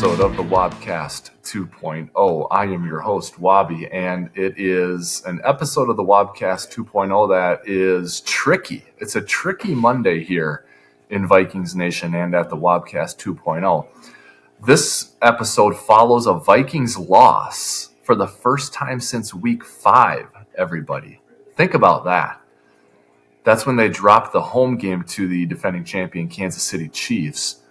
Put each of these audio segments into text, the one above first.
episode of the Wobcast 2.0. I am your host, Wobby, and it is an episode of the Wobcast 2.0 that is tricky. It's a tricky Monday here in Vikings Nation and at the Wobcast 2.0. This episode follows a Vikings loss for the first time since week 5, everybody. Think about that. That's when they dropped the home game to the defending champion Kansas City Chiefs.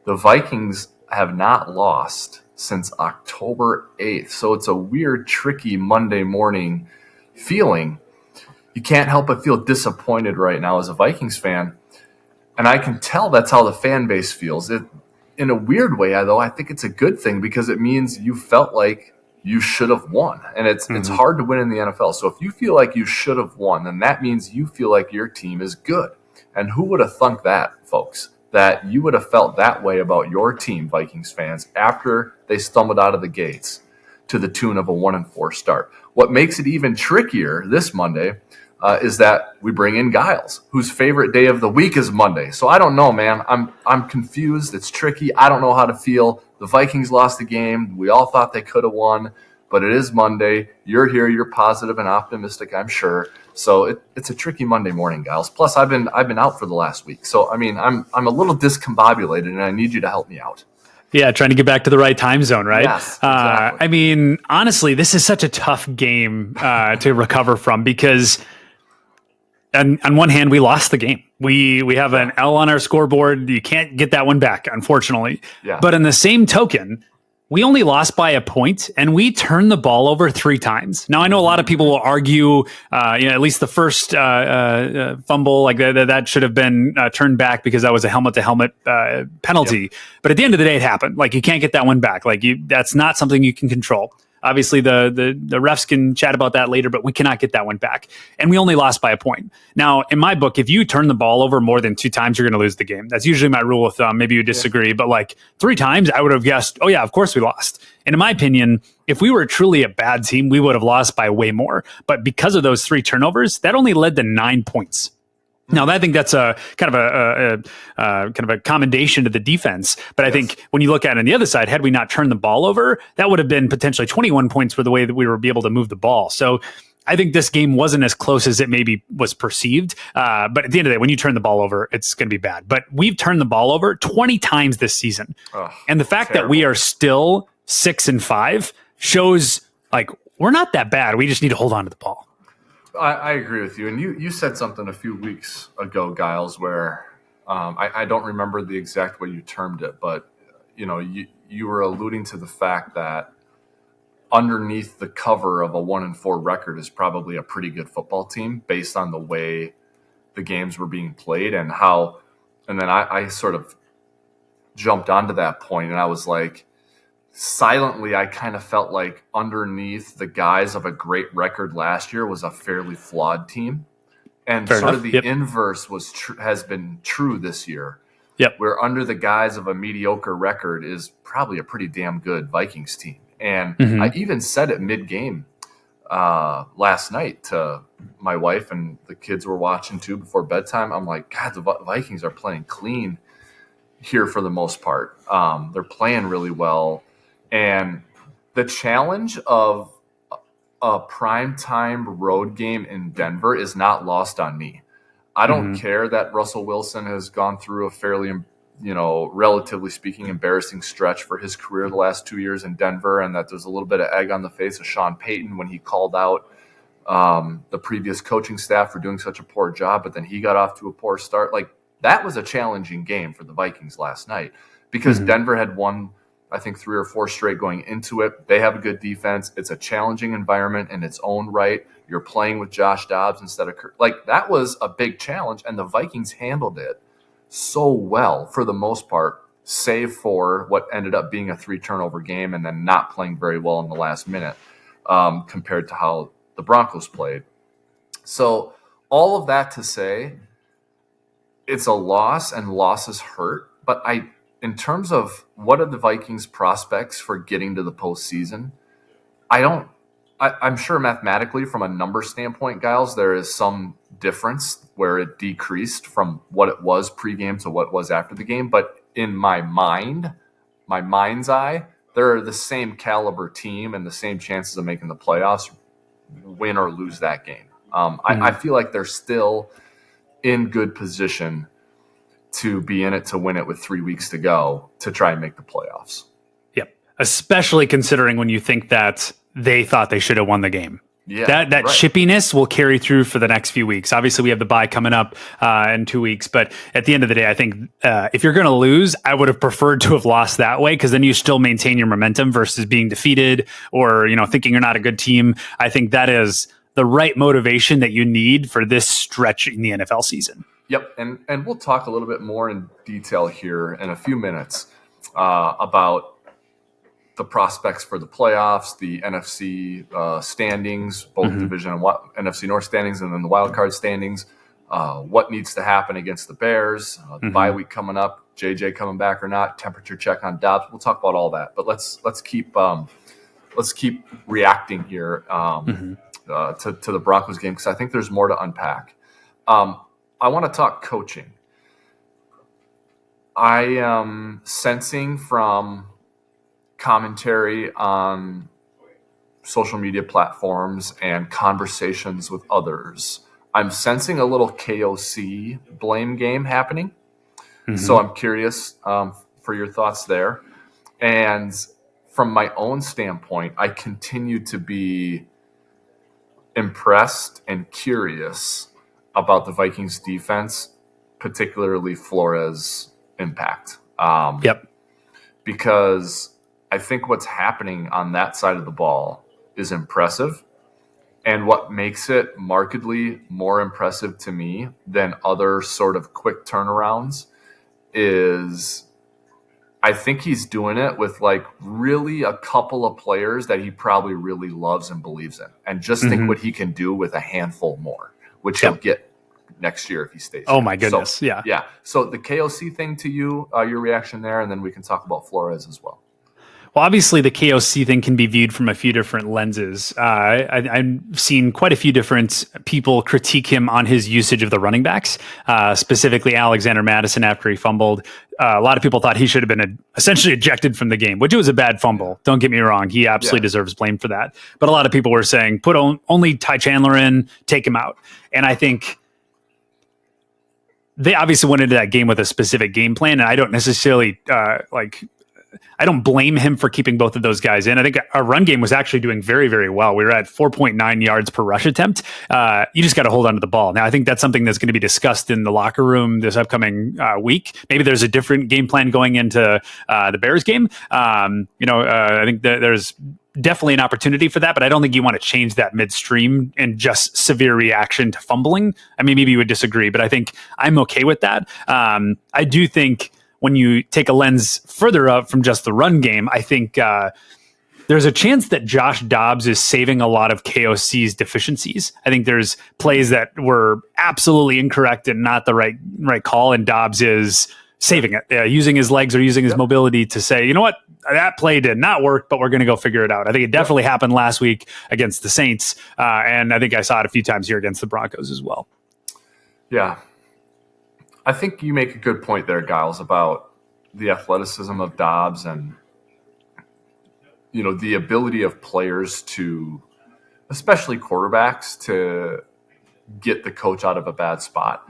The Vikings have not lost since October 8th, so it's a weird, tricky Monday morning feeling. You can't help but feel disappointed right now as a Vikings fan, and I can tell that's how the fan base feels. In a weird way, though, I think it's a good thing because it means you felt like you should have won, and it's hard to win in the NFL. So if you feel like you should have won, then that means you feel like your team is good. And who would have thunk that, folks? That you would have felt that way about your team, Vikings fans, after they stumbled out of the gates to the tune of a 1-4 start. What makes it even trickier this Monday is that we bring in Giles, whose favorite day of the week is Monday. So I don't know, man. I'm confused. It's tricky. I don't know how to feel. The Vikings lost the game. We all thought they could have won, but it is Monday. You're here. You're positive and optimistic, I'm sure. So it's a tricky Monday morning, Giles. Plus, I've been out for the last week. So, I mean, I'm a little discombobulated, and I need you to help me out. Yeah, trying to get back to the right time zone, right? Yes, exactly. I mean, honestly, this is such a tough game to recover from because on one hand, we lost the game. We have an L on our scoreboard. You can't get that one back, unfortunately. Yeah. But in the same token, we only lost by a point, and we turned the ball over 3 times. Now, I know a lot of people will argue, at least the first fumble, like that should have been turned back because that was a helmet-to-helmet penalty. Yep. But at the end of the day, it happened. Like, you can't get that one back. Like, that's not something you can control. Obviously, the refs can chat about that later, but we cannot get that one back. And we only lost by a point. Now, in my book, if you turn the ball over more than 2 times, you're going to lose the game. That's usually my rule of thumb. Maybe you disagree, but like 3 times, I would have guessed, oh yeah, of course we lost. And in my opinion, if we were truly a bad team, we would have lost by way more. But because of those 3 turnovers, that only led to 9 points. Now, I think that's a kind of a commendation to the defense. But I think when you look at it on the other side, had we not turned the ball over, that would have been potentially 21 points for the way that we were able to move the ball. So I think this game wasn't as close as it maybe was perceived. But at the end of the day, when you turn the ball over, it's going to be bad. But we've turned the ball over 20 times this season. And the fact that we are still 6-5 shows like we're not that bad. We just need to hold on to the ball. I agree with you. And you said something a few weeks ago, Giles, where I don't remember the exact way you termed it, but you were alluding to the fact that underneath the cover of a 1-4 record is probably a pretty good football team based on the way the games were being played and then I sort of jumped onto that point and I was like, silently, I kind of felt like underneath the guise of a great record last year was a fairly flawed team. And Fair sort enough. of the inverse has been true this year. Yep. Where under the guise of a mediocre record is probably a pretty damn good Vikings team. And I even said it mid-game last night to my wife, and the kids were watching too before bedtime. I'm like, God, the Vikings are playing clean here for the most part. They're playing really well. And the challenge of a primetime road game in Denver is not lost on me. I don't care that Russell Wilson has gone through a fairly, relatively speaking, embarrassing stretch for his career the last 2 years in Denver, and that there's a little bit of egg on the face of Sean Payton when he called out the previous coaching staff for doing such a poor job, but then he got off to a poor start. Like, that was a challenging game for the Vikings last night because Denver had won, I think, 3 or 4 straight going into it. They have a good defense. It's a challenging environment in its own right. You're playing with Josh Dobbs instead of that was a big challenge, and the Vikings handled it so well for the most part, save for what ended up being a 3-turnover game and then not playing very well in the last minute compared to how the Broncos played. So all of that to say, it's a loss and losses hurt, but in terms of what are the Vikings' prospects for getting to the postseason, I'm sure mathematically from a number standpoint, Giles, there is some difference where it decreased from what it was pregame to what it was after the game. But in my mind, my mind's eye, they're the same caliber team and the same chances of making the playoffs, win or lose that game. I feel like they're still in good position to be in it to win it with 3 weeks to go to try and make the playoffs. Yep. Especially considering when you think that they thought they should have won the game. Yeah, that right. chippiness will carry through for the next few weeks. Obviously, we have the bye coming up in 2 weeks, but at the end of the day, I think if you're going to lose, I would have preferred to have lost that way, because then you still maintain your momentum versus being defeated or thinking you're not a good team. I think that is the right motivation that you need for this stretch in the NFL season. Yep, and we'll talk a little bit more in detail here in a few minutes about the prospects for the playoffs, the NFC standings, both division and NFC North standings, and then the wild card standings. What needs to happen against the Bears? The bye week coming up. JJ coming back or not? Temperature check on Dobbs. We'll talk about all that. But let's keep reacting here to the Broncos game, because I think there's more to unpack. I want to talk coaching. I am sensing from commentary on social media platforms and conversations with others, I'm sensing a little KOC blame game happening. So I'm curious for your thoughts there. And from my own standpoint, I continue to be impressed and curious about the Vikings defense, particularly Flores' impact. Because I think what's happening on that side of the ball is impressive. And what makes it markedly more impressive to me than other sort of quick turnarounds is I think he's doing it with like really a couple of players that he probably really loves and believes in. And just think what he can do with a handful more, which he'll get next year if he stays. Oh my goodness. So, yeah. So the KOC thing to you, your reaction there, and then we can talk about Flores as well. Well, obviously, the KOC thing can be viewed from a few different lenses. I've seen quite a few different people critique him on his usage of the running backs, specifically Alexander Mattison after he fumbled. A lot of people thought he should have been essentially ejected from the game, which was a bad fumble. Don't get me wrong. He absolutely deserves blame for that. But a lot of people were saying, put only Ty Chandler in, take him out. And I think they obviously went into that game with a specific game plan, and I don't necessarily I don't blame him for keeping both of those guys in. I think our run game was actually doing very, very well. We were at 4.9 yards per rush attempt. You just got to hold on to the ball. Now, I think that's something that's going to be discussed in the locker room this upcoming week. Maybe there's a different game plan going into the Bears game. I think there's definitely an opportunity for that, but I don't think you want to change that midstream and just severe reaction to fumbling. I mean, maybe you would disagree, but I think I'm okay with that. I do think when you take a lens further up from just the run game, I think there's a chance that Josh Dobbs is saving a lot of KOC's deficiencies. I think there's plays that were absolutely incorrect and not the right call, and Dobbs is saving it, using his legs or using his mobility to say, you know what, that play did not work, but we're going to go figure it out. I think it definitely happened last week against the Saints, and I think I saw it a few times here against the Broncos as well. Yeah. I think you make a good point there, Giles, about the athleticism of Dobbs and, the ability of players to, especially quarterbacks, to get the coach out of a bad spot.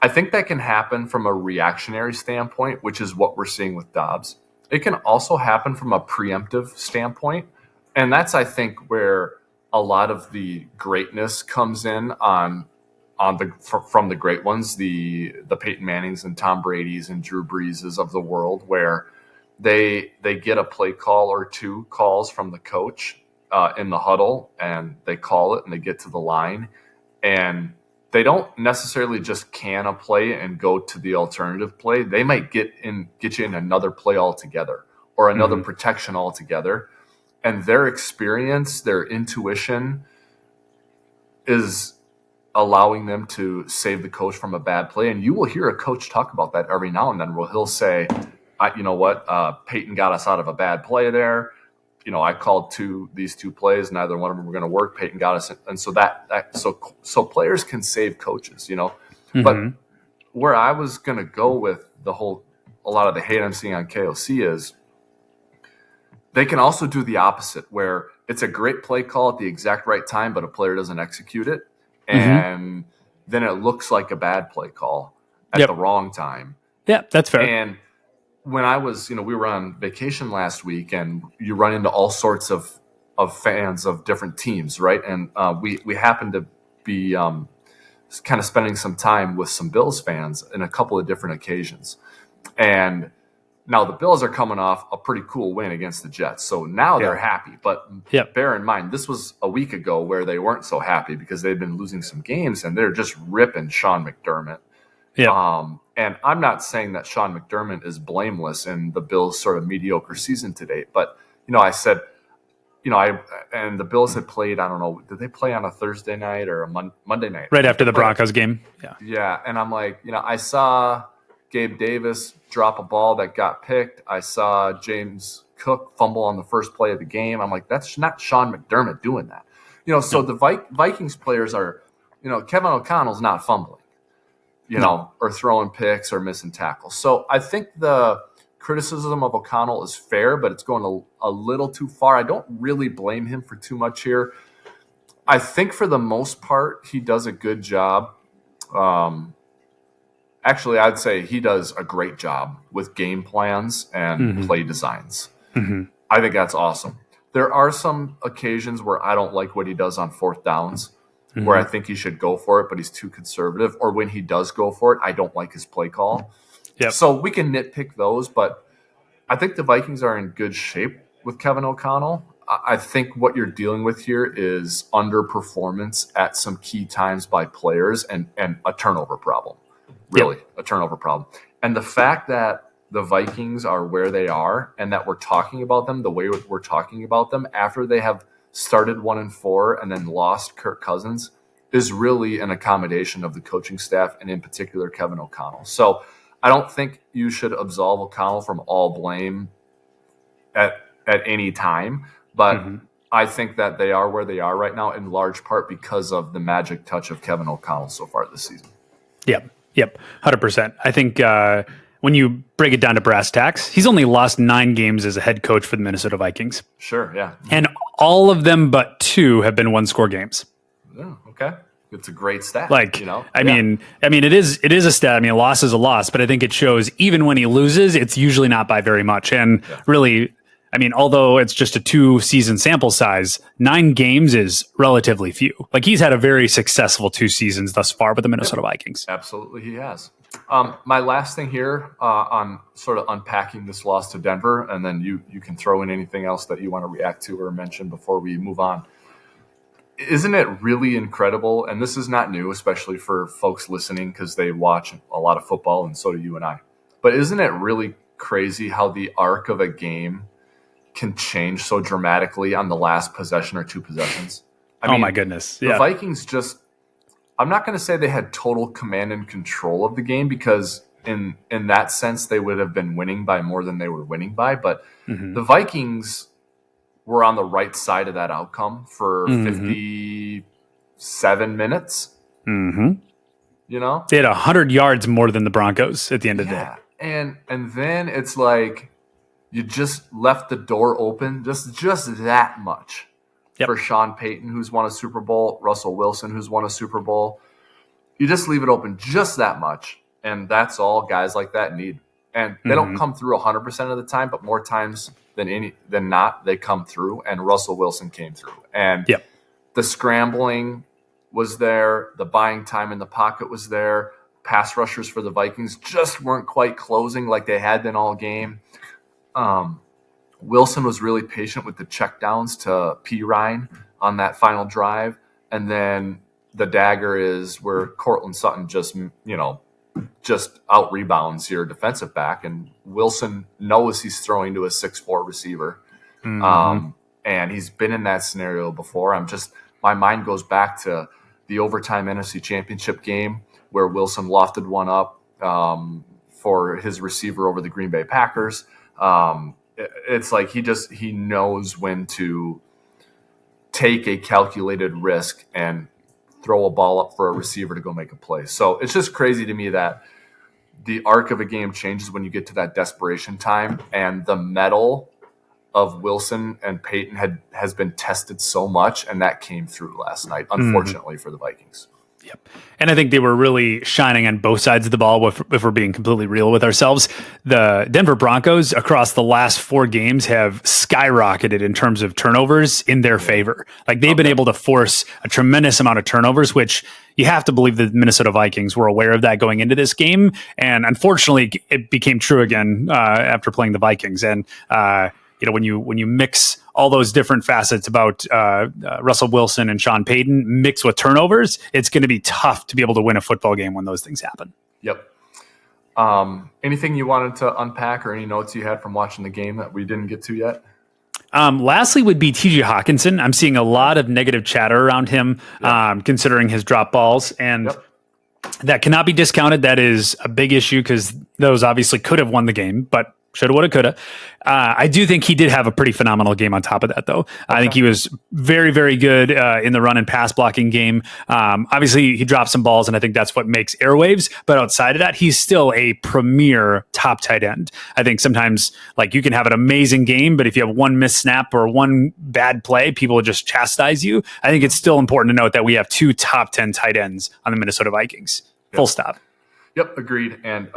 I think that can happen from a reactionary standpoint, which is what we're seeing with Dobbs. It can also happen from a preemptive standpoint. And that's, I think, where a lot of the greatness comes in from the great ones, the Peyton Mannings and Tom Brady's and Drew Breeses of the world, where they get a play call or two calls from the coach in the huddle, and they call it and they get to the line, and they don't necessarily just can a play and go to the alternative play. They might get you in another play altogether or another protection altogether, and their experience, their intuition is allowing them to save the coach from a bad play. And you will hear a coach talk about that every now and then, where he'll say, you know what, Peyton got us out of a bad play there. I called these two plays, neither one of them were going to work. Peyton got us. And so so players can save coaches, But where I was going to go with a lot of the hate I'm seeing on KOC is they can also do the opposite, where it's a great play call at the exact right time, but a player doesn't execute it. And then it looks like a bad play call at the wrong time. Yeah, that's fair. And when I was, we were on vacation last week, and you run into all sorts of fans of different teams, right? And we happened to be kind of spending some time with some Bills fans in a couple of different occasions. And now the Bills are coming off a pretty cool win against the Jets. So now they're happy. But bear in mind, this was a week ago where they weren't so happy because they'd been losing some games, and they're just ripping Sean McDermott. And I'm not saying that Sean McDermott is blameless in the Bills' sort of mediocre season to date. But, I said, and the Bills had played, I don't know, did they play on a Thursday night or a Monday night? Right after the Broncos game. Yeah. And I'm like, I saw Gabe Davis drop a ball that got picked. I saw James Cook fumble on the first play of the game. I'm like, that's not Sean McDermott doing that. So the Vikings players are, Kevin O'Connell's not fumbling, or throwing picks or missing tackles. So I think the criticism of O'Connell is fair, but it's going a little too far. I don't really blame him for too much here. I think for the most part, he does a good job. Actually, I'd say he does a great job with game plans and play designs. I think that's awesome. There are some occasions where I don't like what he does on fourth downs, where I think he should go for it, but he's too conservative. Or when he does go for it, I don't like his play call. So we can nitpick those, but I think the Vikings are in good shape with Kevin O'Connell. I think what you're dealing with here is underperformance at some key times by players and a turnover problem. Really, a turnover problem. And the fact that the Vikings are where they are and that we're talking about them the way we're talking about them after they have started 1-4 and then lost Kirk Cousins is really an accommodation of the coaching staff and in particular Kevin O'Connell. So I don't think you should absolve O'Connell from all blame at any time, but I think that they are where they are right now in large part because of the magic touch of Kevin O'Connell so far this season. Yep, 100%. I think when you break it down to brass tacks, he's only lost 9 games as a head coach for the Minnesota Vikings. Sure, yeah. And all of them but 2 have been one-score games. Yeah, okay. It's a great stat. I mean, it is a stat. I mean, a loss is a loss, but I think it shows even when he loses, it's usually not by very much. And really, I mean, although it's just a 2-season sample size, 9 games is relatively few. Like, he's had a very successful 2 seasons thus far with the Minnesota Vikings. Absolutely, he has. My last thing here on sort of unpacking this loss to Denver, and then you can throw in anything else that you want to react to or mention before we move on. Isn't it really incredible? And this is not new, especially for folks listening because they watch a lot of football, and so do you and I. But isn't it really crazy how the arc of a game can change so dramatically on the last possession or 2 possessions? I mean, my goodness. The Vikings just, I'm not going to say they had total command and control of the game because in that sense they would have been winning by more than they were winning by. But the Vikings were on the right side of that outcome for 57 minutes. They had 100 yards more than the Broncos at the end of the day. And then it's like you just left the door open just that much for Sean Payton, who's won a Super Bowl, Russell Wilson, who's won a Super Bowl. You just leave it open just that much, and that's all guys like that need. And they don't come through 100% of the time, but more times than not, they come through, and Russell Wilson came through. And the scrambling was there. The buying time in the pocket was there. Pass rushers for the Vikings just weren't quite closing like they had been all game. Wilson was really patient with the checkdowns to P. Ryan on that final drive. And then the dagger is where Cortland Sutton just out rebounds your defensive back. And Wilson knows he's throwing to a 6'4" receiver. And he's been in that scenario before. My mind goes back to the overtime NFC Championship game where Wilson lofted one up for his receiver over the Green Bay Packers. It's like he knows when to take a calculated risk and throw a ball up for a receiver to go make a play. So it's just crazy to me that the arc of a game changes when you get to that desperation time, and the mettle of Wilson and Peyton has been tested so much, and that came through last night, unfortunately for the Vikings. Yep. And I think they were really shining on both sides of the ball if we're being completely real with ourselves. The Denver Broncos across the last 4 games have skyrocketed in terms of turnovers in their favor. Like they've been able to force a tremendous amount of turnovers, which you have to believe the Minnesota Vikings were aware of that going into this game. And unfortunately, it became true again after playing the Vikings. And, when you mix all those different facets about Russell Wilson and Sean Payton mixed with turnovers, it's going to be tough to be able to win a football game when those things happen. Yep. Anything you wanted to unpack or any notes you had from watching the game that we didn't get to yet? Lastly would be TJ Hawkinson. I'm seeing a lot of negative chatter around him, considering his drop balls, and that cannot be discounted. That is a big issue because those obviously could have won the game, but shoulda, woulda, coulda. I do think he did have a pretty phenomenal game on top of that, though. I think he was very, very good in the run and pass blocking game. Obviously, he dropped some balls, and I think that's what makes airwaves. But outside of that, he's still a premier top tight end. I think sometimes, like, you can have an amazing game, but if you have one missed snap or one bad play, people will just chastise you. I think it's still important to note that we have 2 top 10 tight ends on the Minnesota Vikings. Full stop. Yep, agreed. And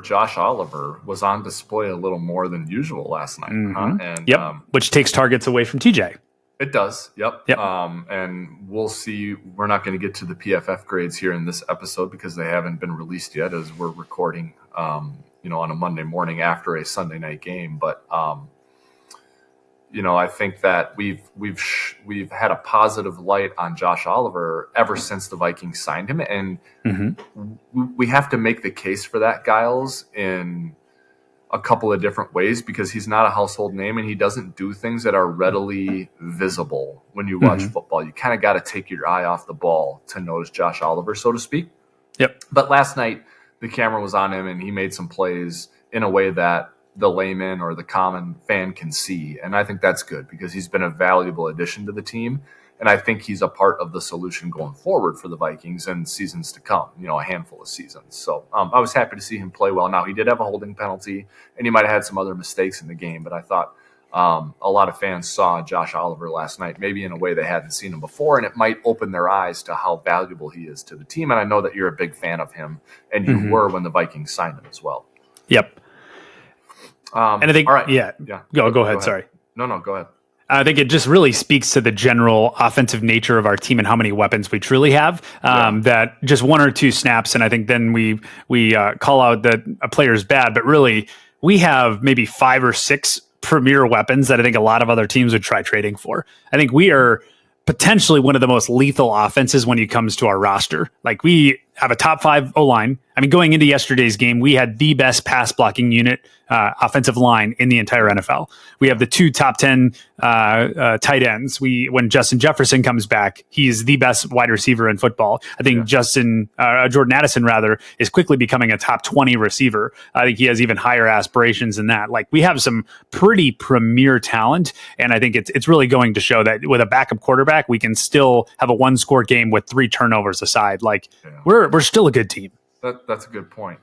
Josh Oliver was on display a little more than usual last night. And which takes targets away from TJ. It does. Yep. And we'll see. We're not going to get to the PFF grades here in this episode because they haven't been released yet as we're recording, on a Monday morning after a Sunday night game. But, I think that we've had a positive light on Josh Oliver ever since the Vikings signed him, and we have to make the case for that, Giles, in a couple of different ways because he's not a household name and he doesn't do things that are readily visible when you watch football. You kind of got to take your eye off the ball to notice Josh Oliver, so to speak. Yep. But last night the camera was on him and he made some plays in a way that the layman or the common fan can see. And I think that's good because he's been a valuable addition to the team. And I think he's a part of the solution going forward for the Vikings and seasons to come, a handful of seasons. So I was happy to see him play well. Now, he did have a holding penalty and he might have had some other mistakes in the game, but I thought a lot of fans saw Josh Oliver last night, maybe in a way they hadn't seen him before, and it might open their eyes to how valuable he is to the team. And I know that you're a big fan of him, and you were when the Vikings signed him as well. Yep. And I think, all right. Go ahead. Sorry. No, go ahead. I think it just really speaks to the general offensive nature of our team and how many weapons we truly have. That just 1 or 2 snaps, and I think then we call out that a player is bad, but really we have maybe 5 or 6 premier weapons that I think a lot of other teams would try trading for. I think we are potentially one of the most lethal offenses when it comes to our roster. Like, we have a top 5 O-line. I mean, going into yesterday's game, we had the best pass blocking unit, offensive line in the entire NFL. We have the 2 top 10 tight ends. When Justin Jefferson comes back, he's the best wide receiver in football. I think Jordan Addison is quickly becoming a top 20 receiver. I think he has even higher aspirations than that. Like, we have some pretty premier talent, and I think it's really going to show that with a backup quarterback, we can still have a 1-score game with 3 turnovers aside. Like, we're still a good team. That's a good point.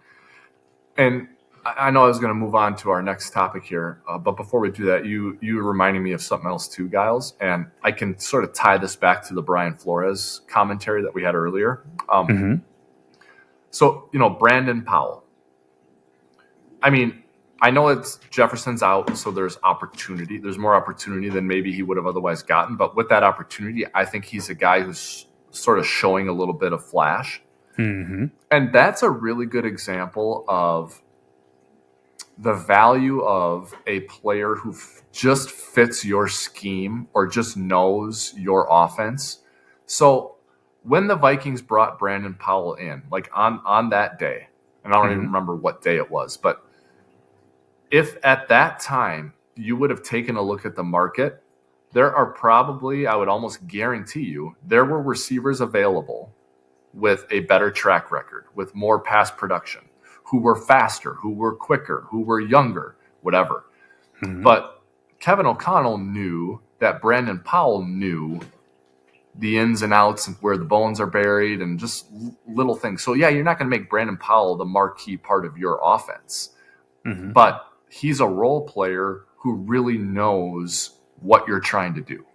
And I know I was going to move on to our next topic here, but before we do that, you reminding me of something else too, Giles, and I can sort of tie this back to the Brian Flores commentary that we had earlier. So, Brandon Powell. I mean, I know it's Jefferson's out, so there's opportunity. There's more opportunity than maybe he would have otherwise gotten, but with that opportunity, I think he's a guy who's sort of showing a little bit of flash. And that's a really good example of the value of a player who just fits your scheme or just knows your offense. So when the Vikings brought Brandon Powell in, like on that day, and I don't even remember what day it was, but if at that time you would have taken a look at the market, there are probably, I would almost guarantee you, there were receivers available with a better track record, with more pass production, who were faster, who were quicker, who were younger, whatever. But Kevin O'Connell knew that Brandon Powell knew the ins and outs and where the bones are buried and just little things. So, you're not going to make Brandon Powell the marquee part of your offense. But he's a role player who really knows what you're trying to do.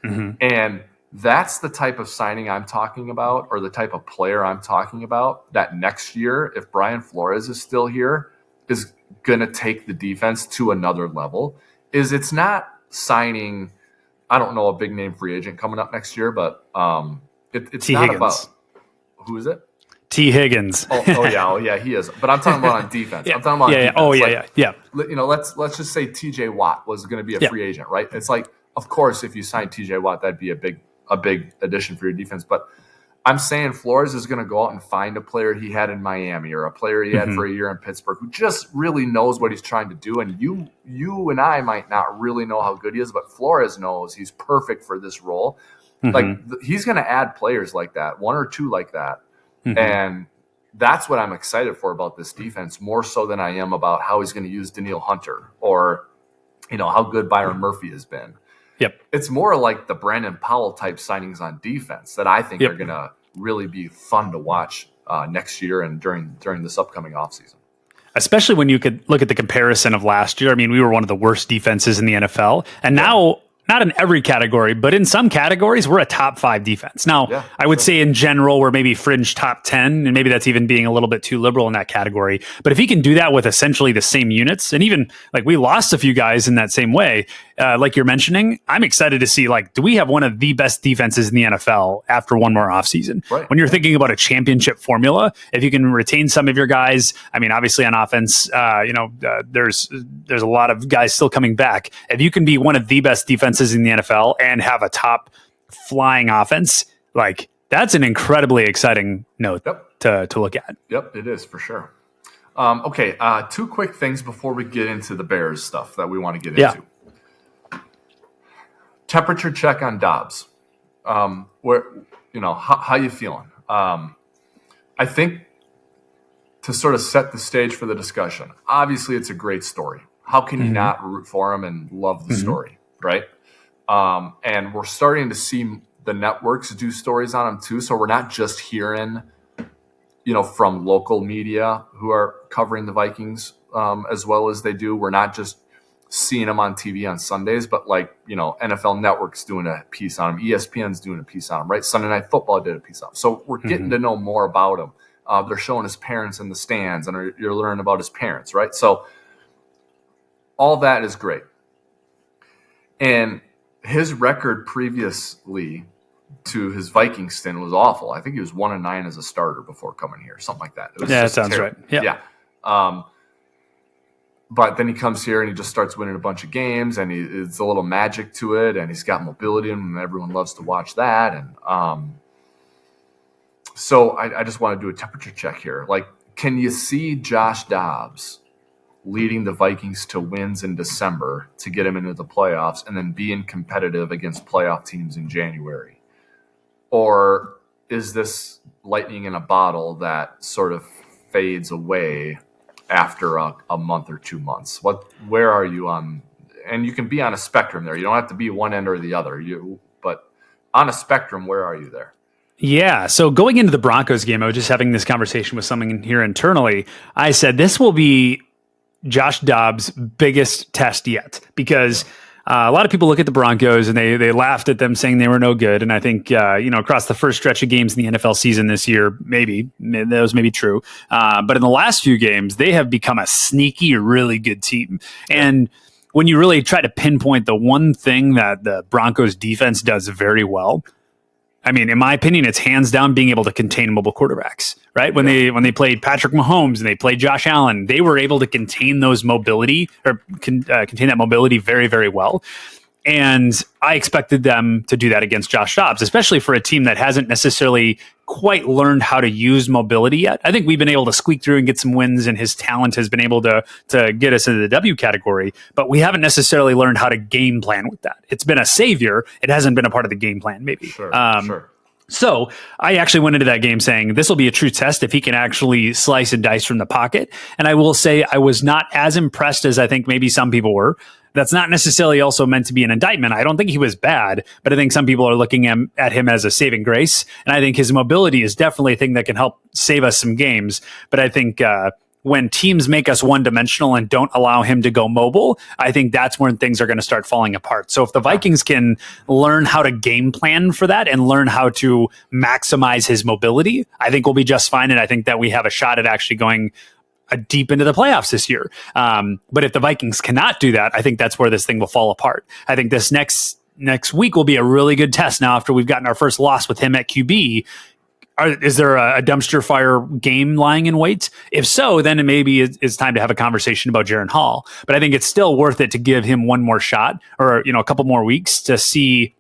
Mm-hmm. And that's the type of signing I'm talking about, or the type of player I'm talking about, that next year, if Brian Flores is still here, is going to take the defense to another level. It's not signing, I don't know, a big name free agent coming up next year, but it's T. not Higgins. about, who is it? T. Higgins. Oh yeah, he is. But I'm talking about on defense. I'm talking about on defense. Yeah. You know, let's just say T.J. Watt was going to be a free agent, right? It's like, of course, if you sign T.J. Watt, that'd be a big addition for your defense. But I'm saying Flores is going to go out and find a player he had in Miami, or a player he had for a year in Pittsburgh, who just really knows what he's trying to do. And you and I might not really know how good he is, but Flores knows he's perfect for this role. Like, he's going to add players like that, one or two like that. And that's what I'm excited for about this defense, more so than I am about how he's going to use Danielle Hunter, or, you know, how good Byron Murphy has been. Yep. It's more like the Brandon Powell type signings on defense that I think are going to really be fun to watch next year and during this upcoming offseason. Especially when you could look at the comparison of last year. I mean, we were one of the worst defenses in the NFL, and now, not in every category, but in some categories, we're a top 5 defense. Now, I would say in general, we're maybe fringe top 10, and maybe that's even being a little bit too liberal in that category. But if he can do that with essentially the same units, and even like we lost a few guys in that same way, like you're mentioning, I'm excited to see, like, do we have one of the best defenses in the NFL after one more offseason? Right. When you're thinking about a championship formula, if you can retain some of your guys, I mean, obviously on offense, there's a lot of guys still coming back. If you can be one of the best defenses in the NFL and have a top flying offense, like, that's an incredibly exciting note to look at. Yep, it is for sure. Okay, 2 quick things before we get into the Bears stuff that we want to get into. Temperature check on Dobbs. Where, you know, how you feeling? I think, to sort of set the stage for the discussion, obviously it's a great story. How can you not root for him and love the story, right? And we're starting to see the networks do stories on him too. So we're not just hearing, you know, from local media who are covering the Vikings as well as they do. We're not just seeing him on TV on Sundays, but, like, you know, NFL Network's doing a piece on him. ESPN's doing a piece on him, right? Sunday Night Football did a piece on him. So we're getting to know more about him. They're showing his parents in the stands, and you're learning about his parents, right? So all that is great. And his record previously to his Viking stint was awful. I think he was 1-9 as a starter before coming here, something like that. It was that sounds terrible. right. Yeah. But then he comes here and he just starts winning a bunch of games, and it's a little magic to it, and he's got mobility, and everyone loves to watch that. And so I just want to do a temperature check here. Like, can you see Josh Dobbs leading the Vikings to wins in December to get him into the playoffs, and then being competitive against playoff teams in January? Or is this lightning in a bottle that sort of fades away after a month or 2 months? Where are you on? And you can be on a spectrum there. You don't have to be one end or the other. But on a spectrum, where are you there? Yeah. So going into the Broncos game, I was just having this conversation with someone here internally. I said, this will be Josh Dobbs' biggest test yet, because a lot of people look at the Broncos and they laughed at them, saying they were no good. And I think, across the first stretch of games in the NFL season this year, maybe that was maybe true. But in the last few games, they have become a sneaky, really good team. And when you really try to pinpoint the one thing that the Broncos defense does very well, I mean, in my opinion, it's hands down being able to contain mobile quarterbacks, right? When they played Patrick Mahomes and they played Josh Allen, they were able to contain those mobility, or contain that mobility very, very well. And I expected them to do that against Josh Dobbs, especially for a team that hasn't necessarily quite learned how to use mobility yet. I think we've been able to squeak through and get some wins, and his talent has been able to get us into the W category, but we haven't necessarily learned how to game plan with that. It's been a savior. It hasn't been a part of the game plan, maybe. Sure. So I actually went into that game saying this will be a true test if he can actually slice and dice from the pocket. And I will say I was not as impressed as I think maybe some people were. That's not necessarily also meant to be an indictment. I don't think he was bad, but I think some people are looking at him as a saving grace. And I think his mobility is definitely a thing that can help save us some games. But I think when teams make us one-dimensional and don't allow him to go mobile, I think that's when things are going to start falling apart. So if the Vikings can learn how to game plan for that and learn how to maximize his mobility, I think we'll be just fine. And I think that we have a shot at actually going deep into the playoffs this year. But if the Vikings cannot do that, I think that's where this thing will fall apart. I think this next week will be a really good test. Now, after we've gotten our first loss with him at QB, is there a dumpster fire game lying in wait? If so, then it maybe it's time to have a conversation about Jaren Hall. But I think it's still worth it to give him one more shot, or a couple more weeks to see,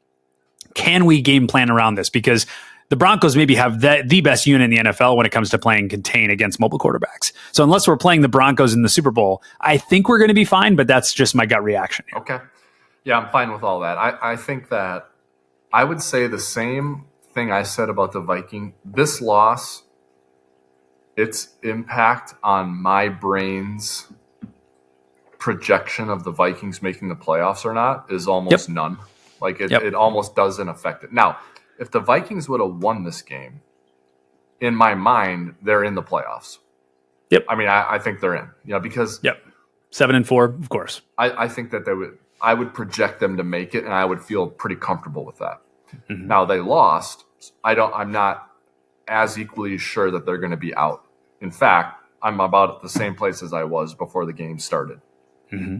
can we game plan around this? Because the Broncos maybe have the best unit in the NFL when it comes to playing contain against mobile quarterbacks. So unless we're playing the Broncos in the Super Bowl, I think we're going to be fine, but that's just my gut reaction. Okay. Yeah, I'm fine with all that. I think that I would say the same thing I said about the Viking. This loss, its impact on my brain's projection of the Vikings making the playoffs or not is almost none. Like it almost doesn't affect it. Now, if the Vikings would have won this game, in my mind, they're in the playoffs. Yep. I mean, I think they're in, because 7-4, of course. I think that I would project them to make it, and I would feel pretty comfortable with that. Mm-hmm. Now they lost. I'm not as equally sure that they're going to be out. In fact, I'm about at the same place as I was before the game started. Mm-hmm.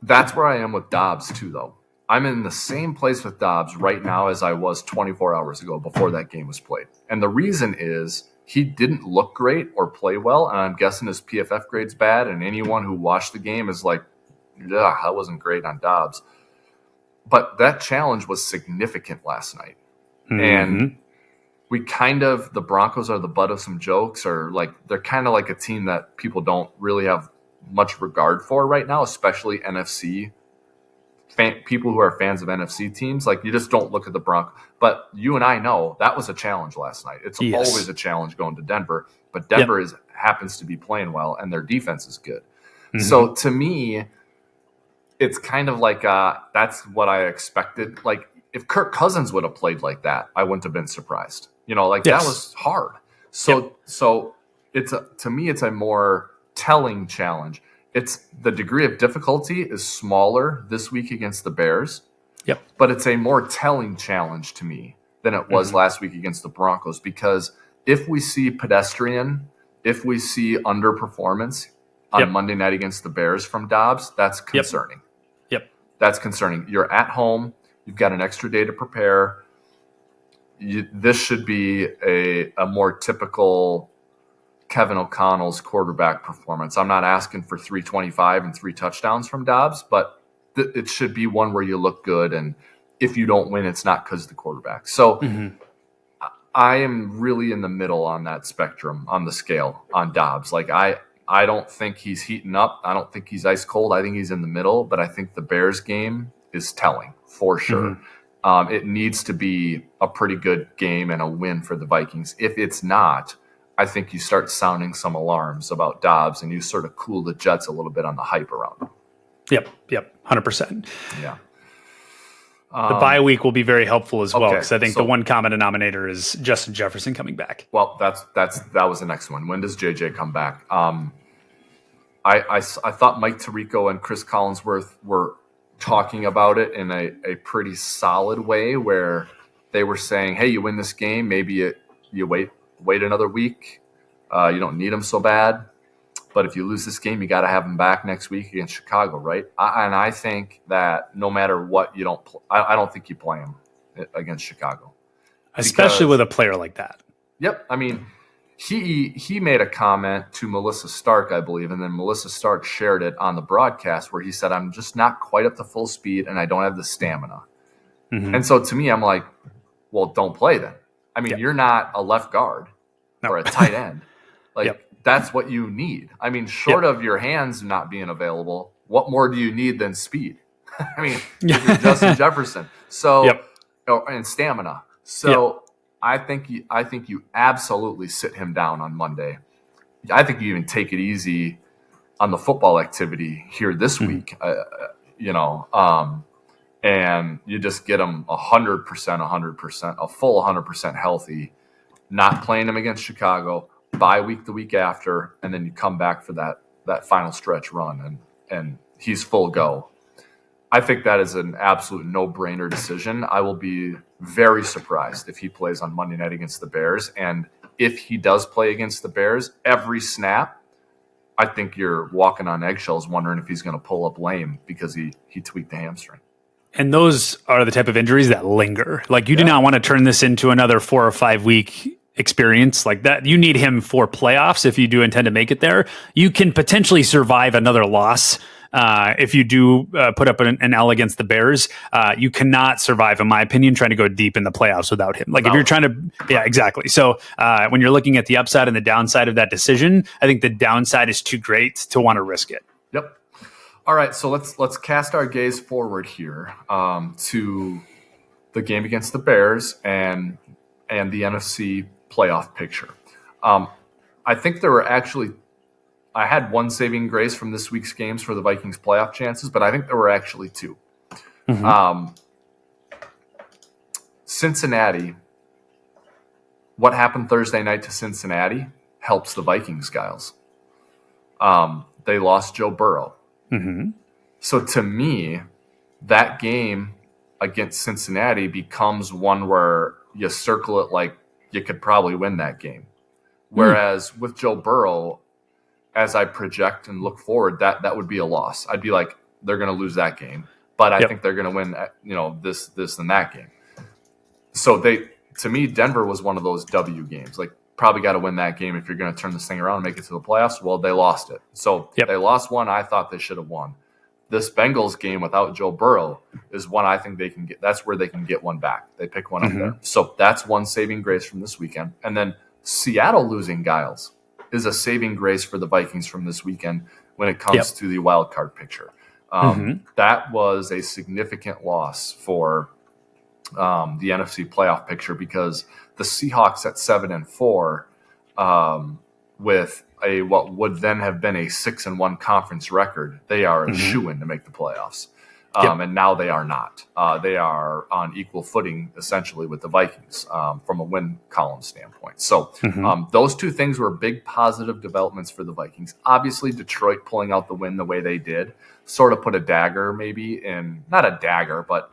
That's where I am with Dobbs too, though. I'm in the same place with Dobbs right now as I was 24 hours ago before that game was played. And the reason is he didn't look great or play well, and I'm guessing his PFF grade's bad, and anyone who watched the game is like, yeah, that wasn't great on Dobbs. But that challenge was significant last night. Mm-hmm. And the Broncos are the butt of some jokes, or they're kind of like a team that people don't really have much regard for right now, especially NFC people who are fans of NFC teams. Like, you just don't look at the Broncos. But you and I know that was a challenge last night. It's always a challenge going to Denver, but Denver happens to be playing well, and their defense is good. Mm-hmm. So to me, it's kind of like that's what I expected. Like, if Kirk Cousins would have played like that, I wouldn't have been surprised. That was hard. So to me, it's a more telling challenge. It's the degree of difficulty is smaller this week against the Bears. Yep. But it's a more telling challenge to me than it was last week against the Broncos, because if we see pedestrian, if we see underperformance on Monday night against the Bears from Dobbs, that's concerning. Yep. That's concerning. You're at home. You've got an extra day to prepare. This should be a more typical Kevin O'Connell's quarterback performance. I'm not asking for 325 and 3 touchdowns from Dobbs, but it should be one where you look good. And if you don't win, it's not because of the quarterback. So I am really in the middle on that spectrum, on the scale, on Dobbs. Like, I don't think he's heating up. I don't think he's ice cold. I think he's in the middle, but I think the Bears game is telling for sure. It needs to be a pretty good game and a win for the Vikings. If it's not, I think you start sounding some alarms about Dobbs, and you sort of cool the Jets a little bit on the hype around them. Yep, 100%. Yeah. The bye week will be very helpful as well, because I think the one common denominator is Justin Jefferson coming back. Well, that was the next one. When does JJ come back? I thought Mike Tirico and Chris Collinsworth were talking about it in a pretty solid way, where they were saying, hey, you win this game, maybe you wait another week. You don't need him so bad. But if you lose this game, you got to have him back next week against Chicago, right? And I think that no matter what, I don't think you play him against Chicago. Especially with a player like that. Yep. I mean, he made a comment to Melissa Stark, I believe, and then Melissa Stark shared it on the broadcast, where he said, I'm just not quite up to full speed, and I don't have the stamina. And so to me, I'm like, well, don't play then. I mean, you're not a left guard or a tight end. That's what you need. I mean, short of your hands not being available, what more do you need than speed? I mean, if you're Justin Jefferson. So, and stamina. So I think you absolutely sit him down on Monday. I think you even take it easy on the football activity here this week, and you just get him 100%, a full 100% healthy, not playing him against Chicago, bye week the week after, and then you come back for that final stretch run, and he's full go. I think that is an absolute no-brainer decision. I will be very surprised if he plays on Monday night against the Bears. And if he does play against the Bears, every snap, I think you're walking on eggshells wondering if he's going to pull up lame because he tweaked the hamstring. And those are the type of injuries that linger. Like, you do not want to turn this into another 4 or 5 week experience like that. You need him for playoffs if you do intend to make it there. You can potentially survive another loss. If you do put up an L against the Bears, you cannot survive, in my opinion, trying to go deep in the playoffs without him. Like, if you're trying to, yeah, exactly. So when you're looking at the upside and the downside of that decision, I think the downside is too great to want to risk it. Yep. All right, so let's cast our gaze forward here to the game against the Bears and the NFC playoff picture. I think there were actually. I had one saving grace from this week's games for the Vikings playoff chances, but I think there were actually two. Mm-hmm. Cincinnati, what happened Thursday night to Cincinnati helps the Vikings, guys. They lost Joe Burrow. Mm-hmm. So to me, that game against Cincinnati becomes one where you circle it like you could probably win that game. Whereas with Joe Burrow, as I project and look forward, that would be a loss. I'd be like, they're going to lose that game, but I think they're going to win, this and that game. So to me, Denver was one of those W games. Like, probably got to win that game if you're going to turn this thing around and make it to the playoffs. Well, they lost it. So they lost one I thought they should have won. This Bengals game without Joe Burrow is one I think they can get. That's where they can get one back. They pick one up there. So that's one saving grace from this weekend. And then Seattle losing Giles is a saving grace for the Vikings from this weekend when it comes to the wild card picture. That was a significant loss for the NFC playoff picture because the Seahawks at 7-4 with what would then have been a 6-1 conference record, they are a shoo-in to make the playoffs. And now they are not. They are on equal footing, essentially, with the Vikings from a win column standpoint. So those two things were big positive developments for the Vikings. Obviously, Detroit pulling out the win the way they did sort of put a dagger maybe in – not a dagger, but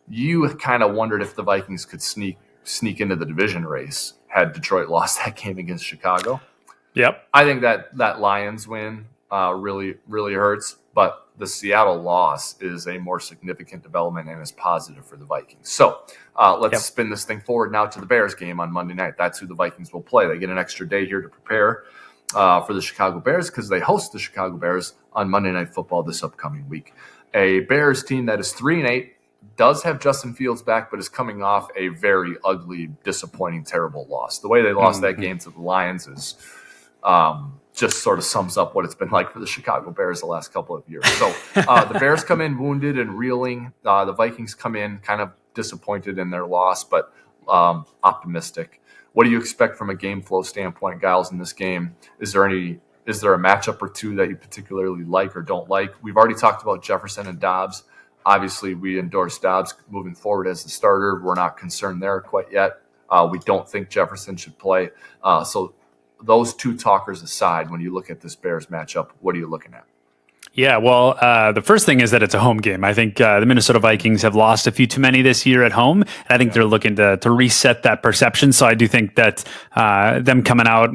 you kind of wondered if the Vikings could sneak into the division race had Detroit lost that game against Chicago. Yep. I think that Lions win really, really hurts, but the Seattle loss is a more significant development and is positive for the Vikings. So let's spin this thing forward now to the Bears game on Monday night. That's who the Vikings will play. They get an extra day here to prepare for the Chicago Bears because they host the Chicago Bears on Monday Night Football this upcoming week. A Bears team that is 3-8, does have Justin Fields back, but is coming off a very ugly, disappointing, terrible loss. The way they lost that game to the Lions is just sort of sums up what it's been like for the Chicago Bears the last couple of years. So the Bears come in wounded and reeling. The Vikings come in kind of disappointed in their loss, but optimistic. What do you expect from a game flow standpoint, Giles, in this game? Is there a matchup or two that you particularly like or don't like? We've already talked about Jefferson and Dobbs. Obviously, we endorse Dobbs moving forward as the starter. We're not concerned there quite yet. We don't think Jefferson should play. So those two talkers aside, when you look at this Bears matchup, what are you looking at? Yeah, well, the first thing is that it's a home game. I think the Minnesota Vikings have lost a few too many this year at home. And I think they're looking to reset that perception. So I do think that them coming out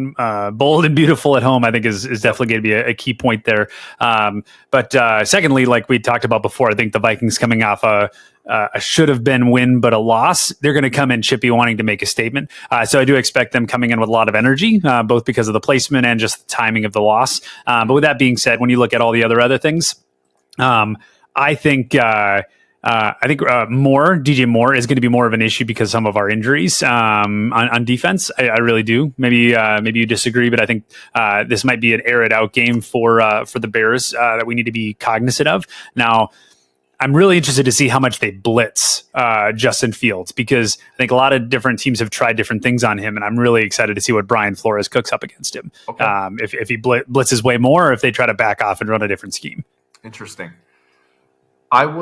bold and beautiful at home, I think is definitely going to be a key point there. But secondly, like we talked about before, I think the Vikings coming off a should have been win, but a loss. They're going to come in chippy, wanting to make a statement. So I do expect them coming in with a lot of energy, both because of the placement and just the timing of the loss. But with that being said, when you look at all the other things, I think Moore, DJ Moore, is going to be more of an issue because of some of our injuries on defense. I really do. Maybe you disagree, but I think this might be an air it out game for the Bears that we need to be cognizant of. Now, I'm really interested to see how much they blitz Justin Fields because I think a lot of different teams have tried different things on him, and I'm really excited to see what Brian Flores cooks up against him. Okay. If he blitzes way more, or if they try to back off and run a different scheme. Interesting. I'm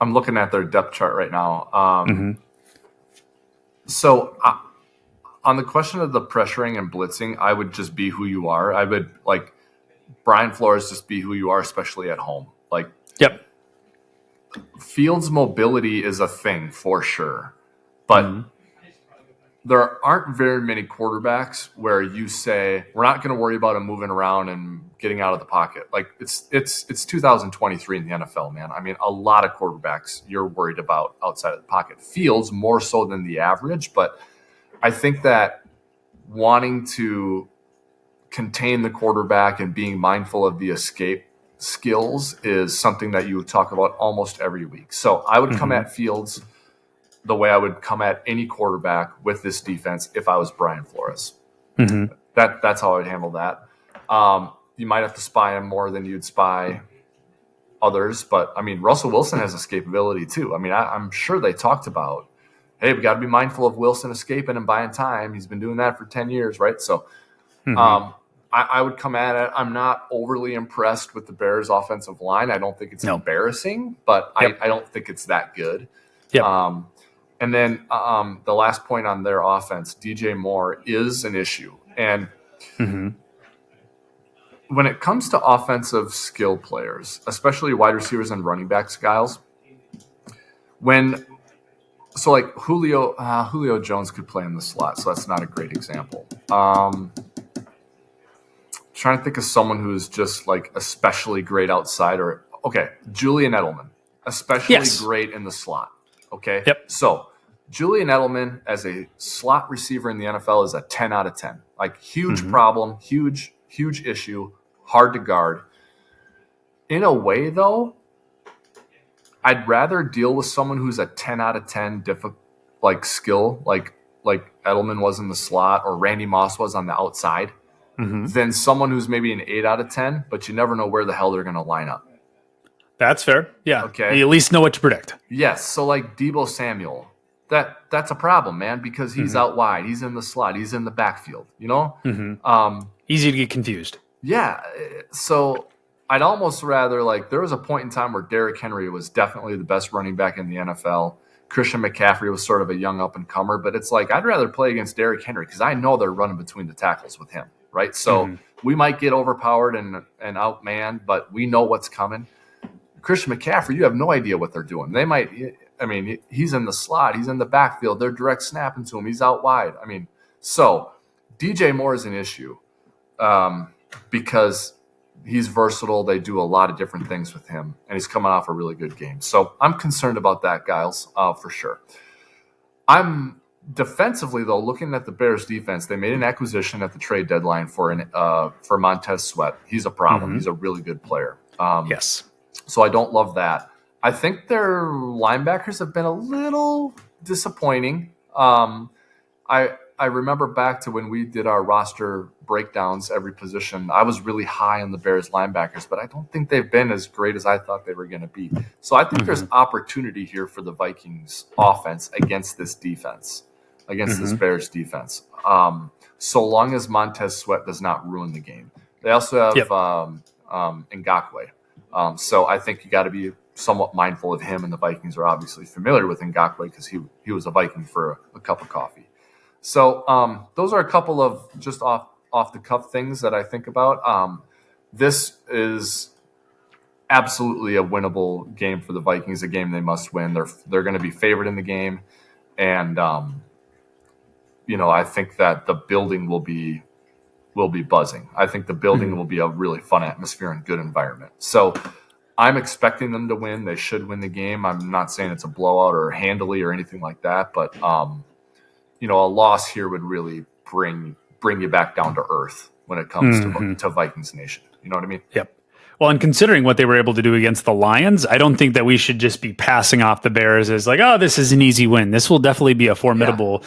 looking at their depth chart right now. So on the question of the pressuring and blitzing, I would just be who you are. I would Brian Flores, just be who you are, especially at home. Yep. Fields mobility is a thing for sure, but there aren't very many quarterbacks where you say we're not going to worry about him moving around and getting out of the pocket. It's 2023 in the NFL, man. I mean, a lot of quarterbacks you're worried about outside of the pocket. Fields more so than the average, but I think that wanting to contain the quarterback and being mindful of the escape skills is something that you talk about almost every week. So I would come at Fields the way I would come at any quarterback with this defense if I was Brian Flores. That's how I would handle that. You might have to spy him more than you'd spy others, but I mean, Russell Wilson has escapability too. I mean, I'm sure they talked about, hey, we got to be mindful of Wilson escaping and buying time. He's been doing that for 10 years, right? So I would come at it. I'm not overly impressed with the Bears' offensive line. I don't think it's embarrassing, but I don't think it's that good. Yep. And then the last point on their offense, DJ Moore is an issue. And when it comes to offensive skill players, especially wide receivers and running backs, Giles, Julio Jones could play in the slot, so that's not a great example. Trying to think of someone who's just especially great outside, Julian Edelman, especially great in the slot. Okay. Yep. So Julian Edelman as a slot receiver in the NFL is a 10 out of 10. Huge problem, huge issue, hard to guard. In a way, though, I'd rather deal with someone who's a 10 out of 10 skill, like Edelman was in the slot or Randy Moss was on the outside, than someone who's maybe an 8 out of 10, but you never know where the hell they're going to line up. That's fair. Yeah. Okay. You at least know what to predict. Yes. So Deebo Samuel, that's a problem, man, because he's out wide. He's in the slot. He's in the backfield, Easy to get confused. Yeah. So I'd almost rather there was a point in time where Derrick Henry was definitely the best running back in the NFL. Christian McCaffrey was sort of a young up-and-comer, but it's I'd rather play against Derrick Henry because I know they're running between the tackles with him, right? So we might get overpowered and outmanned, but we know what's coming. Christian McCaffrey, you have no idea what they're doing. They might – I mean, he's in the slot. He's in the backfield. They're direct snapping to him. He's out wide. I mean, so DJ Moore is an issue because he's versatile. They do a lot of different things with him, and he's coming off a really good game. So I'm concerned about that, Giles, for sure. I'm defensively, though, looking at the Bears' defense, they made an acquisition at the trade deadline for Montez Sweat. He's a problem. He's a really good player. Yes. So I don't love that. I think their linebackers have been a little disappointing. I remember back to when we did our roster breakdowns, every position. I was really high on the Bears linebackers, but I don't think they've been as great as I thought they were going to be. So I think there's opportunity here for the Vikings offense against this defense, against this Bears defense. So long as Montez Sweat does not ruin the game. They also have Ngakoue. So I think you got to be somewhat mindful of him, and the Vikings are obviously familiar with Ngakoue because he was a Viking for a cup of coffee. So those are a couple of just off the cuff things that I think about. This is absolutely a winnable game for the Vikings, a game they must win. They're going to be favored in the game, and I think that the building will be buzzing. I think the building will be a really fun atmosphere and good environment. So I'm expecting them to win. They should win the game. I'm not saying it's a blowout or handily or anything like that, but a loss here would really bring you back down to earth when it comes to Vikings Nation. You know what I mean? Yep. Well, and considering what they were able to do against the Lions, I don't think that we should just be passing off the Bears as this is an easy win. This will definitely be a formidable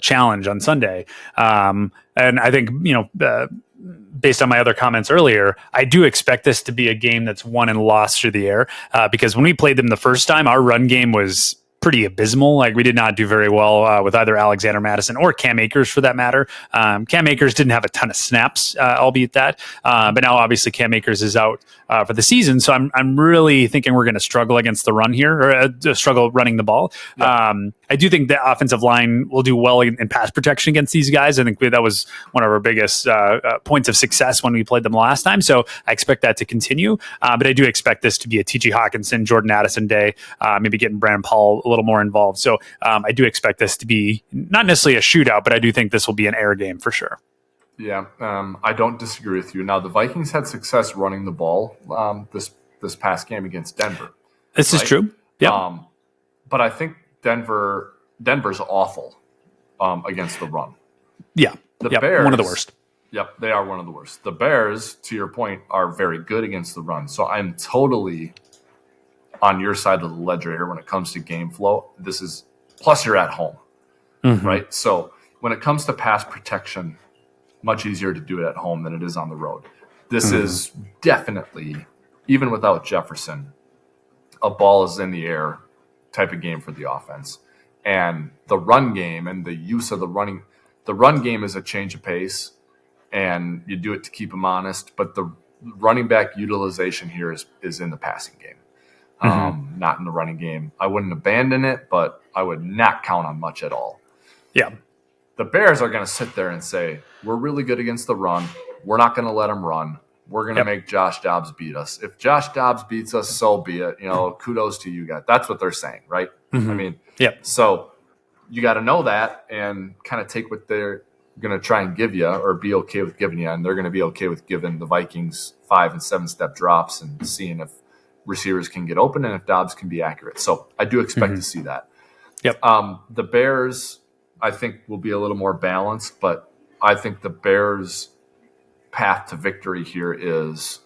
challenge on Sunday. And I think, based on my other comments earlier, I do expect this to be a game that's won and lost through the air because when we played them the first time, our run game was pretty abysmal. We did not do very well with either Alexander Madison or Cam Akers for that matter. Cam Akers didn't have a ton of snaps, albeit that. But now obviously Cam Akers is out for the season. So I'm really thinking we're going to struggle against the run here, or struggle running the ball. Yeah. I do think the offensive line will do well in pass protection against these guys. I think that was one of our biggest points of success when we played them last time. So I expect that to continue. But I do expect this to be a T.J. Hawkinson, Jordan Addison day, maybe getting Brandon Paul a little more involved. So I do expect this to be not necessarily a shootout, but I do think this will be an air game for sure. Yeah, I don't disagree with you. Now, the Vikings had success running the ball this past game against Denver. This is true. Yeah. But I think Denver's awful against the run. Yeah. The Bears, one of the worst. Yep, they are one of the worst. The Bears, to your point, are very good against the run. So I'm totally on your side of the ledger here when it comes to game flow. Plus you're at home, right? So when it comes to pass protection, much easier to do it at home than it is on the road. This is definitely, even without Jefferson, a ball is in the air type of game for the offense. And the run game and the use of the run game is a change of pace, and you do it to keep them honest. But the running back utilization here is in the passing game, not in the running game. I wouldn't abandon it, but I would not count on much at all. Yeah. The Bears are going to sit there and say, we're really good against the run. We're not going to let them run. We're going to make Josh Dobbs beat us. If Josh Dobbs beats us, so be it. Kudos to you guys. That's what they're saying, right? I mean, so you got to know that and kind of take what they're going to try and give you or be okay with giving you. And they're going to be okay with giving the Vikings 5 and 7 step drops and seeing if receivers can get open and if Dobbs can be accurate. So I do expect to see that. Yep. The Bears, I think, will be a little more balanced, but I think the Bears' path to victory here is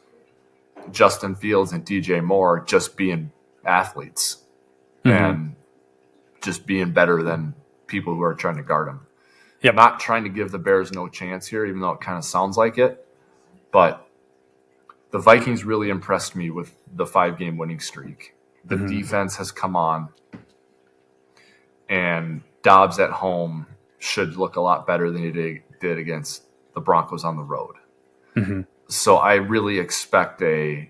Justin Fields and DJ Moore just being athletes and just being better than people who are trying to guard them. Yep. Not trying to give the Bears no chance here, even though it kind of sounds like it. But the Vikings really impressed me with the 5-game winning streak. The defense has come on, and Dobbs at home should look a lot better than he did against the Broncos on the road. So I really expect a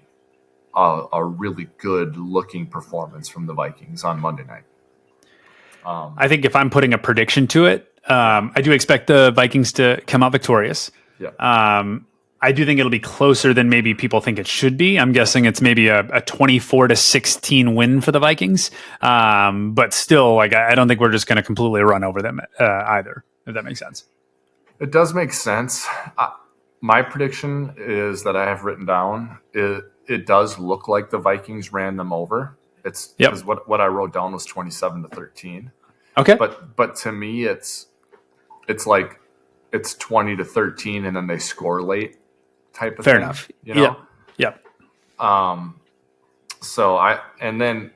really good looking performance from the Vikings on Monday night. I think if I'm putting a prediction to it, I do expect the Vikings to come out victorious. Yeah. I do think it'll be closer than maybe people think it should be. I'm guessing it's maybe a 24-16 win for the Vikings. But still, I don't think we're just going to completely run over them either, if that makes sense. It does make sense. My prediction is that I have written down, it does look like the Vikings ran them over. It's what I wrote down was 27-13. Okay. But to me, it's like it's 20-13 and then they score late type of Fair thing. enough. You know? Yep. So and then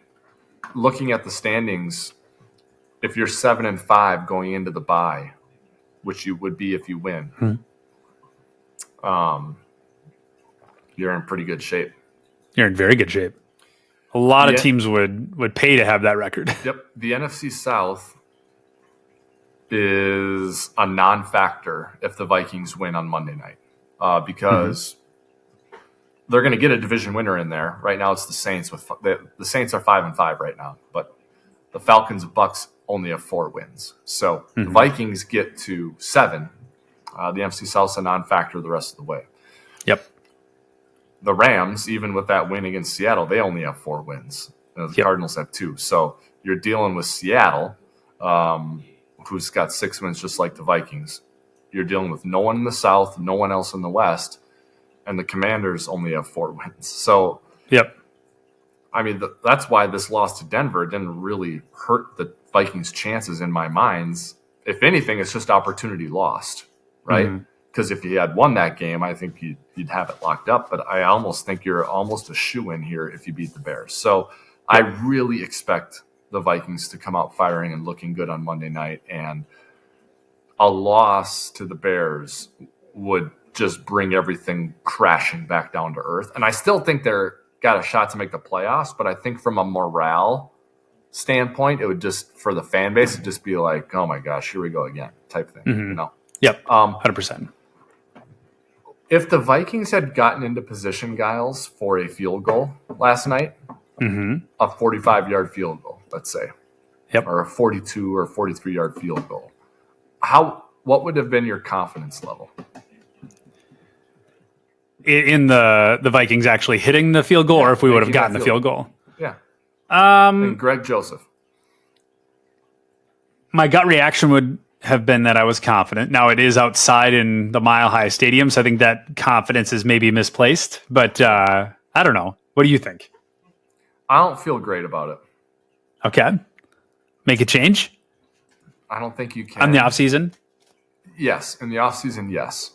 looking at the standings, if you're 7-5 going into the bye, which you would be if you win, you're in pretty good shape. You're in very good shape. A lot of teams would pay to have that record. Yep. The NFC South is a non-factor if the Vikings win on Monday night because they're going to get a division winner in there. Right now it's the Saints. The Saints are 5-5 right now, but the Falcons and Bucks only have 4 wins. So the Vikings get to 7. The NFC South's a non-factor the rest of the way. Yep. The Rams, even with that win against Seattle, they only have 4 wins. The Cardinals have 2. So you're dealing with Seattle, who's got 6 wins just like the Vikings. You're dealing with no one in the South, no one else in the West, and the Commanders only have 4 wins. So, I mean, that's why this loss to Denver didn't really hurt the Vikings' chances in my minds. If anything, it's just opportunity lost, right? Because if you had won that game, I think you'd have it locked up. But I almost think you're almost a shoo-in here if you beat the Bears. So I really expect the Vikings to come out firing and looking good on Monday night. And a loss to the Bears would just bring everything crashing back down to earth. And I still think they're got a shot to make the playoffs. But I think from a morale standpoint, it would just, for the fan base, it'd just be like, oh my gosh, here we go again type thing, you know? Yep, 100%. If the Vikings had gotten into position, Giles, for a field goal last night, a 45-yard field goal, let's say, or a 42 or 43-yard field goal, what would have been your confidence level? In the Vikings actually hitting the field goal, or if we would have gotten the field goal? Yeah. And Greg Joseph. My gut reaction would have been that I was confident. Now, it is outside in the Mile High Stadium, so I think that confidence is maybe misplaced. But I don't know. What do you think? I don't feel great about it. Okay. Make a change? I don't think you can. On the offseason? Yes. In the offseason, yes.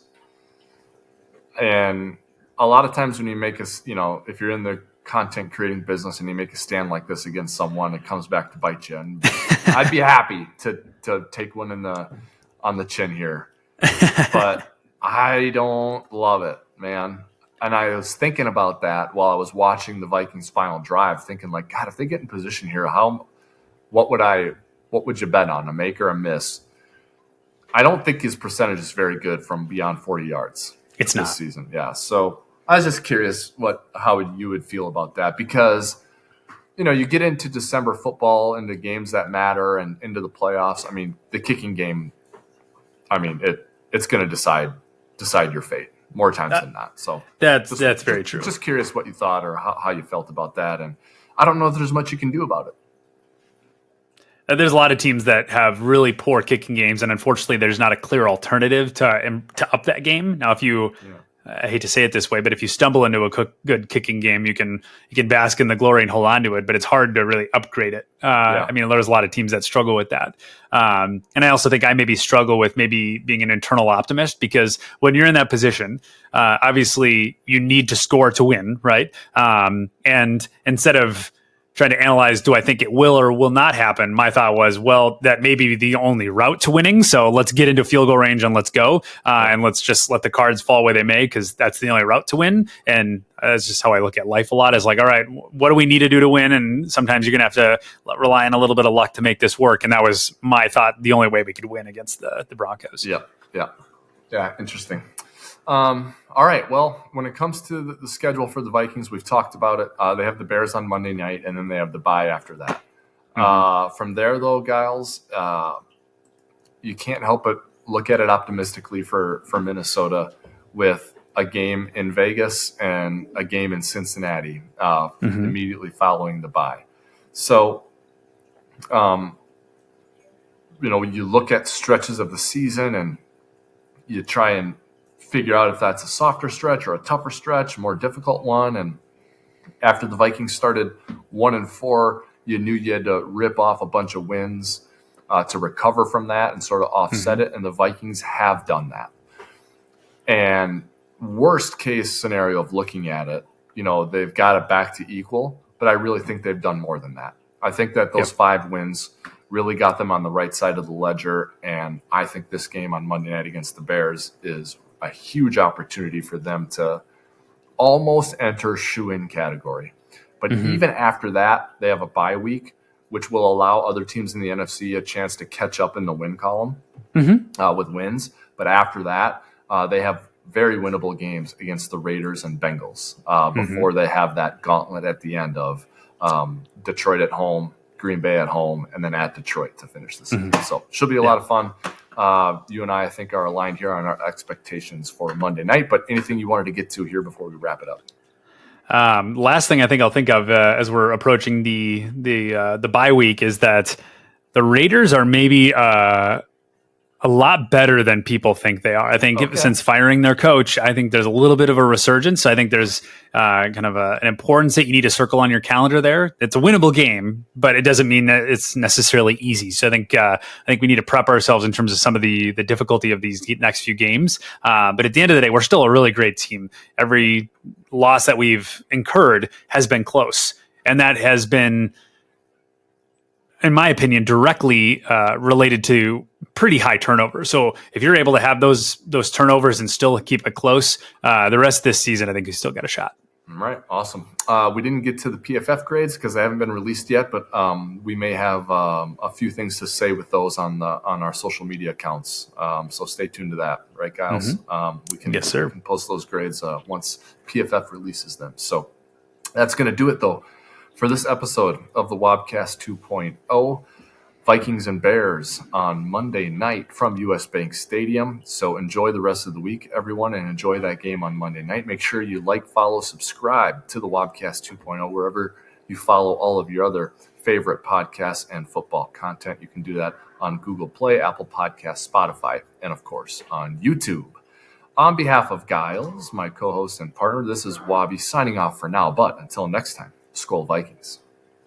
And a lot of times when you make if you're in the content creating business and you make a stand like this against someone, it comes back to bite you. And I'd be happy to take one on the chin here. But I don't love it, man. And I was thinking about that while I was watching the Vikings final drive, thinking like, God, if they get in position here, what would you bet on, a make or a miss? I don't think his percentage is very good from beyond 40 yards. It's this not. Season. Yeah. So I was just curious how you would feel about that, because you get into December football, into games that matter, and into the playoffs. I mean, the kicking game, it's going to decide your fate more times than not. So that's very true. Just curious what you thought or how you felt about that, and I don't know if there's much you can do about it. There's a lot of teams that have really poor kicking games, and unfortunately, there's not a clear alternative to up that game. Now, if you, I hate to say it this way, but if you stumble into a good kicking game, you can bask in the glory and hold on to it, but it's hard to really upgrade it. There's a lot of teams that struggle with that. And I also think I maybe struggle with maybe being an internal optimist, because when you're in that position, obviously you need to score to win, right? And instead of trying to analyze, do I think it will or will not happen? My thought was, well, that may be the only route to winning. So let's get into field goal range and let's go. And let's just let the cards fall where they may, because that's the only route to win. And that's just how I look at life a lot, is like, all right, what do we need to do to win? And sometimes you're going to have to rely on a little bit of luck to make this work. And that was my thought, the only way we could win against the Broncos. Yeah. Interesting. All right. Well, when it comes to the schedule for the Vikings, we've talked about it. They have the Bears on Monday night, and then they have the bye after that. From there, though, Giles, you can't help but look at it optimistically for Minnesota, with a game in Vegas and a game in Cincinnati immediately following the bye. So, when you look at stretches of the season and you try and figure out if that's a softer stretch or a tougher stretch, more difficult one. And after the Vikings started 1-4, you knew you had to rip off a bunch of wins to recover from that and sort of offset it. And the Vikings have done that. And worst case scenario of looking at it, they've got it back to equal, but I really think they've done more than that. I think that those 5 wins really got them on the right side of the ledger. And I think this game on Monday night against the Bears is a huge opportunity for them to almost enter shoe-in category. But even after that, they have a bye week, which will allow other teams in the NFC a chance to catch up in the win column with wins. But after that, they have very winnable games against the Raiders and Bengals before they have that gauntlet at the end of Detroit at home, Green Bay at home, and then at Detroit to finish the season. So should be a lot of fun. You and I think, are aligned here on our expectations for Monday night. But anything you wanted to get to here before we wrap it up? Last thing I think I'll think of as we're approaching the bye week is that the Raiders are maybe a lot better than people think they are. I think since firing their coach, I think there's a little bit of a resurgence. I think there's kind of an importance that you need to circle on your calendar there. It's a winnable game, but it doesn't mean that it's necessarily easy. So I think we need to prep ourselves in terms of some of the difficulty of these next few games. But at the end of the day, we're still a really great team. Every loss that we've incurred has been close, and that has been, in my opinion, directly related to pretty high turnover. So if you're able to have those turnovers and still keep it close, the rest of this season, I think you still got a shot. All right, awesome. We didn't get to the PFF grades because they haven't been released yet, but we may have a few things to say with those on our social media accounts. So stay tuned to that, right, Giles? We can Yes, sir. We can post those grades once PFF releases them. So that's going to do it, though, for this episode of the Wobcast 2.0. Vikings and Bears on Monday night from US Bank Stadium. So enjoy the rest of the week, everyone, and enjoy that game on Monday night. Make sure you like, follow, subscribe to the Wobcast 2.0 wherever you follow all of your other favorite podcasts and football content. You can do that on Google Play, Apple Podcasts, Spotify, and of course on YouTube. On behalf of Giles, my co-host and partner, this is Wabi signing off for now. But until next time, Skol Vikings.